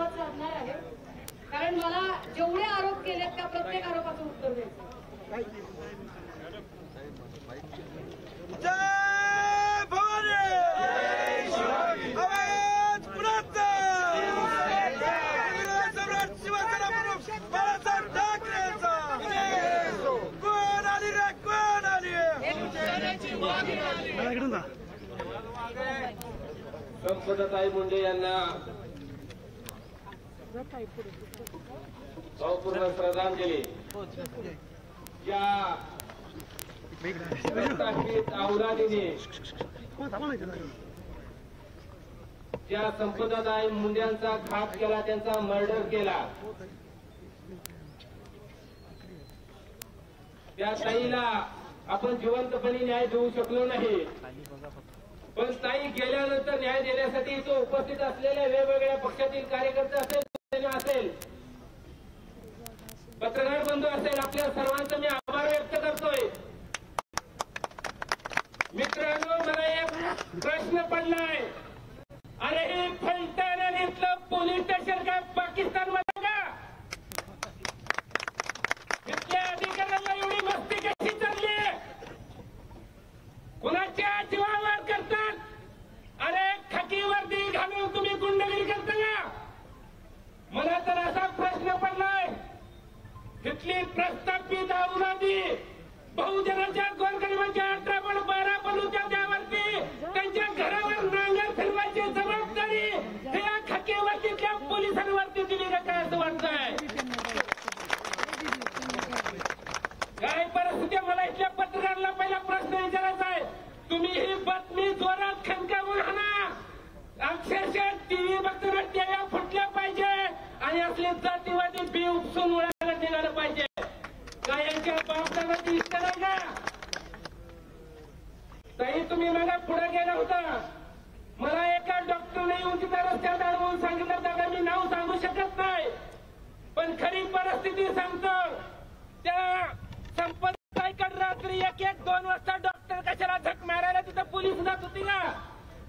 संवाद साधणार आहे, कारण मला जेवढे आरोप केलेत त्या प्रत्येक आरोपाचं उत्तर द्यायचं. जय भवानी, आवाज पुण्याचा, सम्राट शिवसेना प्रमुख बाळासाहेब ठाकरेंचा. कोण आली रे, कोण आली? संपदाताई मुंडे यांना भावपूर्ण श्रद्धांजली. या रक्तांकित औलादीने ज्या संपदाताई मुंड्यांचा घात केला, त्यांचा मर्डर केला, त्या ताईला आपण जिवंतपणे न्याय देऊ शकलो नाही. पण ताई गेल्यानंतर न्याय देण्यासाठी तो उपस्थित असलेल्या वेगवेगळ्या पक्षातील कार्यकर्ते असेल, पत्रकार बंधू असेल, आपल्या सर्वांचा मी आभार व्यक्त करतोय. मित्रांनो, मला एक प्रश्न पडलाय, अरे हे फलटण इथलं पोलीस स्टेशन काय पाकिस्तान मध्ये का? इथल्या अधिकाऱ्यांना एवढी मस्ती कशी चालली? कुणाच्या जीवावर करतात? अरे खाकी वर्दी घालून तुम्ही गुंडगिरी करता का? मला तर असा प्रश्न पडलाय, इथली प्रस्थापित औलादी बहुजनाच्या गोरगरिबांच्या 18-12 बलूच्या द्यावरती त्यांच्या घरावर नांगर फिरवायची जबाबदारी या खाकीवर्दीतल्या पोलिसांवरती दिली का काय असं वाटतंय? काय परिस्थिती? मला इथल्या पत्रकारांना पहिला प्रश्न विचारायचा आहे. तुम्ही ही बातमी जोरात खणकावून आणा, अक्षरशः टीव्ही बघताना टेव्या फुटल्या पाहिजे आणि असले जातीवादी बी उपसून उडायला निघालं पाहिजे. काय यांच्या बापदादा दिसत नाही का? ताई, तुम्ही मला पुढे गेला होता, मला एका डॉक्टरने येऊन तिथं रस्त्यात अडवून सांगितलं होतं का, मी नाव सांगू शकत नाही, पण खरी परिस्थिती सांगतो. त्या संपदाताईकडे रात्री 1-2 वाजता डॉक्टर कशाला झक मारायला तिथं पोलीस जात होती का?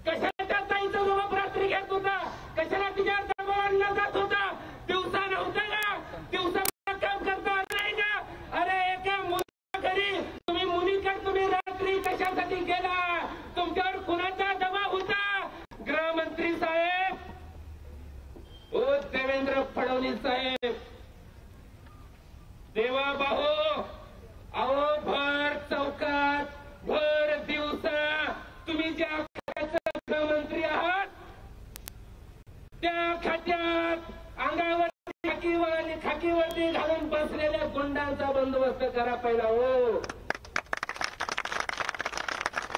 कशाला त्या ताईचा जबाब रात्री घेत होता? कशाला तिच्यावर दबाव आणला जात होता? दिवसा नव्हता का? दिवसा काम करता नाही का? अरे एका मुलीच्या घरी तुम्ही मुलीकडे तुम्ही रात्री कशासाठी गेला? तुमच्यावर कुणाचा दबाव होता? गृहमंत्री साहेब, ओ देवेंद्र फडणवीस साहेब, देवा भाऊ, अहो भर चौकात भर दिवसा तुम्ही ज्या खात्याचे गृहमंत्री आहात त्या खात्यात अंगावर खाकीवरती घालून बसलेल्या गुंडांचा बंदोबस्त करा पहिला. हो,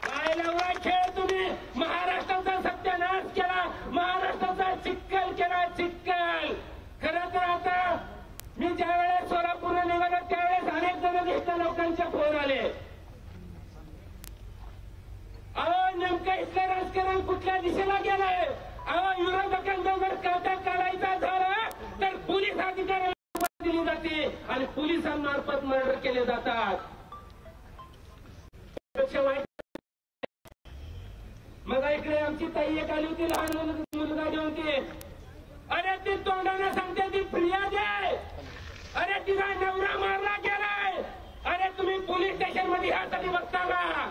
काय लावला खेळ तुम्ही? महाराष्ट्राचा सत्यानाश केला, महाराष्ट्राचा चिक्कल केला, चिक्कल. खरं तर आता मी ज्या वेळेस सोलापूरला निघालो त्यावेळेस अनेक जण इथल्या लोकांचे फोन आले, अहो नेमकं इथलं राजकारण कुठल्या दिशेला गेलंय? अहो विरोधकांचा जर काटा काढायचा झाला तर पोलीस अधिकाऱ्याला दिली जाते आणि पोलिसांमार्फत मर्डर केले जातात. मग इकडे आमची ताई एक आली होती, लहान मुलगा घेऊन ती, अरे ती तोंडाने सांगते ती फिर्याद आहे, अरे तिचा नवरा मारला गेलाय. अरे तुम्ही पोलीस स्टेशन मध्ये ह्यासाठी बघता का?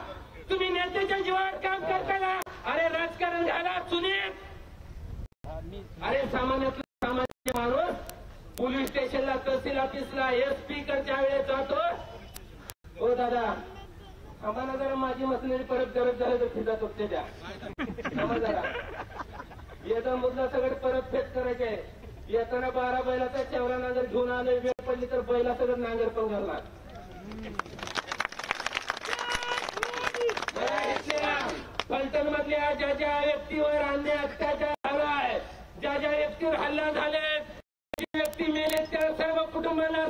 तुम्ही नेत्याच्या जीवावर काम करता का? अरे राजकारण झाला चुनीत. अरे सामान्य माणूस पोलीस स्टेशनला, तहसील ऑफिसला, SP कडच्या वेळेस जातो. हो दादा, आम्हाला जरा माझी मशिनरी परत गरज झालं तर खिजा तुटते द्या, जरा येता मुद्दा सगळं परत फेट करायचे. येताना 12 बैलाचा चेवरा नांगर घेऊन आलोय, वेळ पडली तर बैला सगळं नांगर पण घालणार. फलटण मधल्या ज्या ज्या व्यक्तीवर अन्याय अत्याचार झालाय, ज्या ज्या व्यक्तीवर हल्ला झाले, व्यक्ती मेले, त्या सर्व कुटुंबाला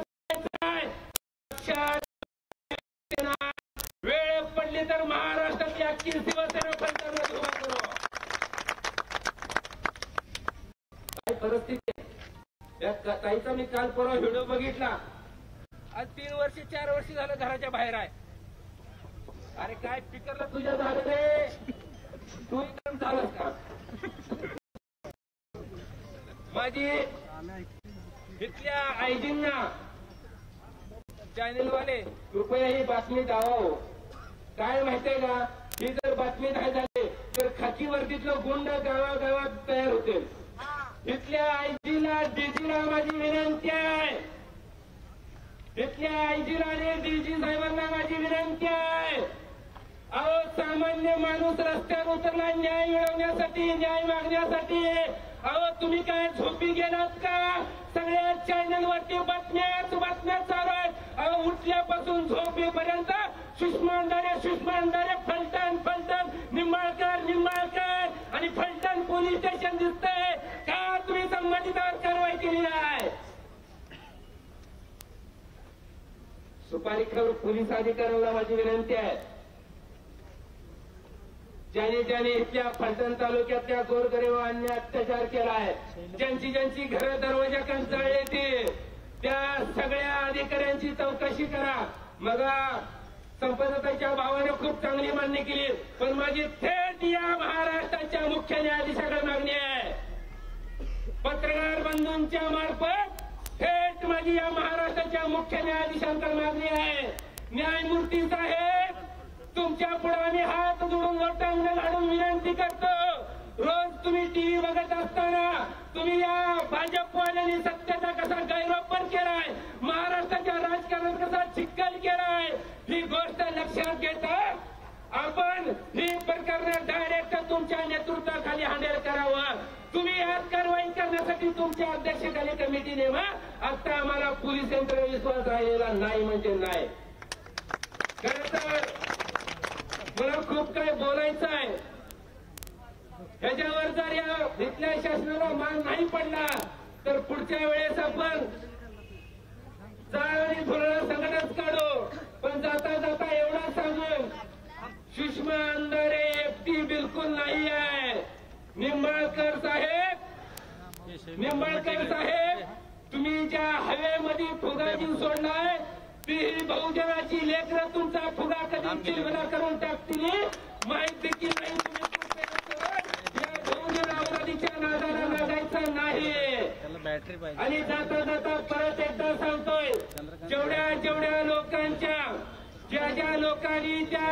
वेळ पडली तर महाराष्ट्रातली अख्खी शिवसेना फलटणमध्ये उभा करू. काय परिस्थिती आहे ताईचा? मी काल परवा व्हिडिओ बघितला, आज 3 वर्ष 4 वर्ष झालं घराच्या बाहेर आहे. अरे काय स्पीकरला तुझ्या झालं रे, तू एकदम झालंस का? माझी इथल्या आयजींना चॅनेलवाले कृपया ही बातमी दावावं. काय माहितीये का, ही जर बातमी नाही झाली तर खाकीवर्दीतलं गुंड गावागावात तयार होते. इथल्या आयजीला डीजीला माझी विनंती आहे, इथल्या आयजीला आणि डीजी साहेबांना माझी विनंती आहे. अहो, सामान्य माणूस रस्त्यावर उतरला न्याय मिळवण्यासाठी, न्याय मागण्यासाठी. अहो, तुम्ही काय झोपी गेलात का? सगळ्या चॅनलवरती बातम्याच चालू आहेत. अहो, उठल्यापासून झोपेपर्यंत सुषमा अंधारे फलटण निंबाळकर आणि फलटण पोलीस स्टेशन दिसतंय का? तुम्ही संबंधितांवर कारवाई केली आहे? सुपारीखोर पोलीस अधिकाऱ्यांना माझी विनंती आहे, ज्याने इथल्या फलटण तालुक्यातल्या गोरगरिबांनी अत्याचार केलाय, ज्यांची घरं दरवाजा कंटाळले ते, त्या सगळ्या अधिकाऱ्यांची चौकशी करा. मग संपदाच्या भावाने खूप चांगली मागणी केली, पण माझी थेट या महाराष्ट्राच्या मुख्य न्यायाधीशाकडे मागणी आहे. पत्रकार बंधूंच्या मार्फत थेट माझी या महाराष्ट्राच्या मुख्य न्यायाधीशांकडे मागणी आहे. न्यायमूर्ती साहेब, तुमच्या पुढे आम्ही हात जोडून लोटांगण घालून विनंती करतो. रोज तुम्ही टीव्ही बघत असताना तुम्ही या भाजपवाल्यांनी सत्तेचा कसा गैरवापर केलाय, महाराष्ट्राच्या राजकारणात कसा चिखल केलाय, ही गोष्ट लक्षात घेता आपण ही प्रकरण डायरेक्ट तुमच्या नेतृत्वाखाली हँडल करावं. तुम्ही यात कारवाई करण्यासाठी तुमच्या अध्यक्षाखाली कमिटी नेमा. आता आम्हाला पोलीस यंत्रणेवर विश्वास राहिलेला नाही म्हणजे नाही. खरं तर मला खूप काही बोलायचं आहे. ह्याच्यावर जर या इथल्या शासनाला मान नाही पडला तर पुढच्या वेळेस आपण जाळ आणि धुरळा संकटात काढू. पण जाता जाता एवढा सांगून, सुषमा अंधारे एकटी बिलकुल नाही आहे. निंबाळकर साहेब, तुम्ही ज्या हवेमध्ये फुगाजी सोडलाय ती बहुजनाची लेकरं तुमचा फुगा कधी चिलगुला करून टाकतील माहित देखील नाही. तुम्ही या बहुजन अवलादीच्या नादाला लागायचं नाही. आणि जाता जाता परत एकदा सांगतोय, जेवढ्या लोकांच्या ज्या लोकांनी त्या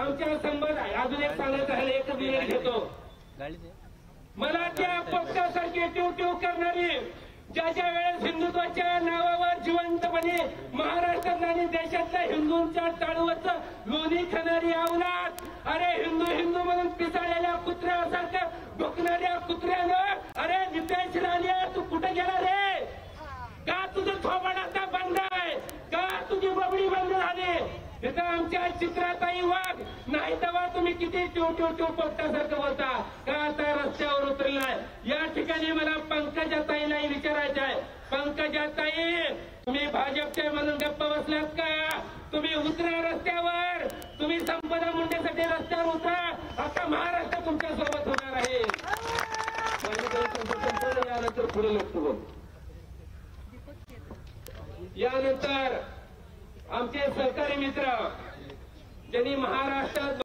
आमच्या संबंध, अजून एक सांगायचं आहे, एकच निर्णय घेतो. मला त्या पक्षासारखी ट्यूट्यू करणारी, ज्या वेळेस हिंदुत्वाच्या नावावर जिवंतपणे महाराष्ट्रातल्या आणि देशातल्या हिंदूंच्या टाळूवरचं लोणी खाणारी अवलाद, अरे हिंदू म्हणून पिसाळलेल्या कुत्र्यासारख्या भुकणाऱ्या कुत्र्यानं, अरे नितेश राणे तू कुठे गेला रे? का तुझं थोबाड आता बंद आहे? का तुझी बबडी बंद झाली? तिथं आमच्या चित्राताई वाघ नाही तेव्हा तुम्ही किती टू पट्टासारखं बोलता का? आता रस्त्यावर उतरलाय. या ठिकाणी मला पंकजाताईलाही विचारायचं आहे, पंकजाताई तुम्ही भाजपचे म्हणून गप्प बसलात का? तुम्ही उतरा रस्त्यावर, तुम्ही संपदा मुंडेसाठी रस्त्यावर उतरा. आता महाराष्ट्र तुमच्या सोबत होणार आहे. यानंतर पुढे लोक यानंतर आमचे सहकारी मित्र ज्यांनी महाराष्ट्रात